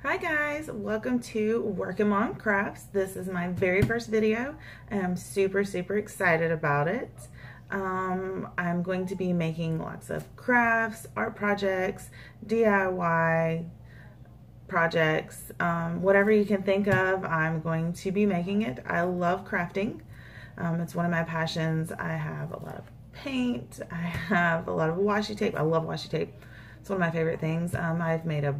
Hi guys, welcome to Working Mom Crafts. This is my very first video and I'm super excited about it. I'm going to be making lots of crafts, art projects, DIY projects, whatever you can think of, I'm going to be making it. I love crafting. It's one of my passions. I have a lot of paint, I have a lot of washi tape. I love washi tape. It's one of my favorite things. I've made a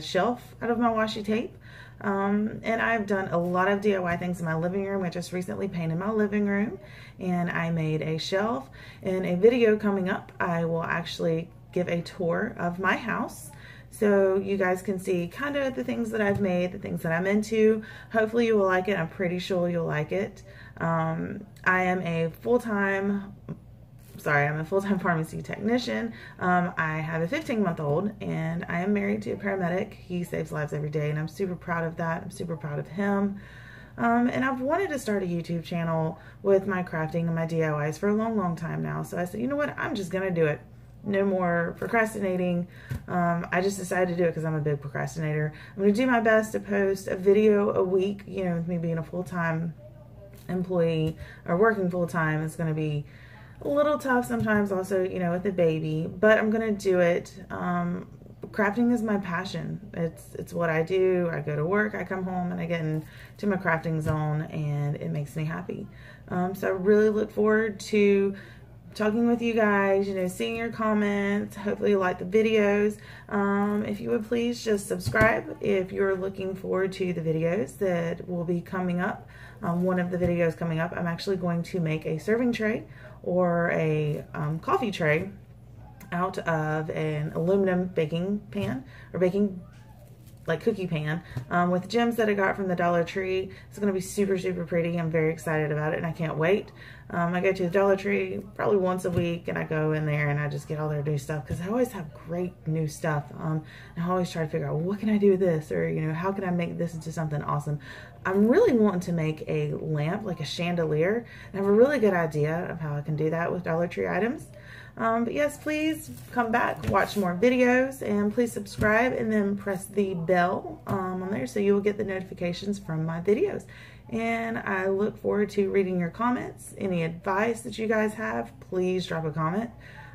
shelf out of my washi tape. And I've done a lot of DIY things in my living room. I just recently painted my living room and I made a shelf. In a video coming up, I will actually give a tour of my house, so you guys can see kind of the things that I've made, the things that I'm into. Hopefully you will like it. I'm pretty sure you'll like it. I am a full-time pharmacy technician. I have a 15-month-old and I am married to a paramedic. He saves lives every day and I'm super proud of that. I'm super proud of him. And I've wanted to start a YouTube channel with my crafting and my DIYs for a long time now. So I said, you know what, I'm just gonna do it. No more procrastinating. I just decided to do it because I'm a big procrastinator. I'm gonna do my best to post a video a week. You know, with me being a full-time employee or working full-time, it's gonna be a little tough sometimes also, you know, with the baby, but I'm gonna do it. Crafting is my passion. It's what I do. I go to work, I come home, and I get into my crafting zone, and it makes me happy. So I really look forward to talking with you guys, you know, seeing your comments. Hopefully you like the videos. If you would please just subscribe if you're looking forward to the videos that will be coming up. One of the videos coming up, I'm actually going to make a serving tray or a coffee tray out of an aluminum baking pan or cookie pan with gems that I got from the Dollar Tree. It's going to be super pretty. I'm very excited about it and I can't wait. I go to the Dollar Tree probably once a week and I go in there and I just get all their new stuff because I always have great new stuff. And I always try to figure out, well, what can I do with this, or you know, how can I make this into something awesome. I'm really wanting to make a lamp, like a chandelier, and I have a really good idea of how I can do that with Dollar Tree items. But yes, please come back, watch more videos, and please subscribe and then press the bell on there so you will get the notifications from my videos. And I look forward to reading your comments. Any advice that you guys have, please drop a comment.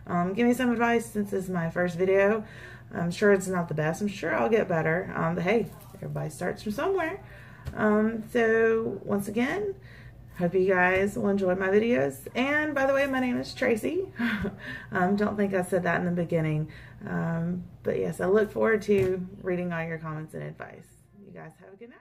Give me some advice since this is my first video. I'm sure it's not the best. I'm sure I'll get better. But hey, everybody starts from somewhere. So once again, hope you guys will enjoy my videos. And by the way, my name is Tracy. Don't think I said that in the beginning. But yes, I look forward to reading all your comments and advice. You guys have a good night.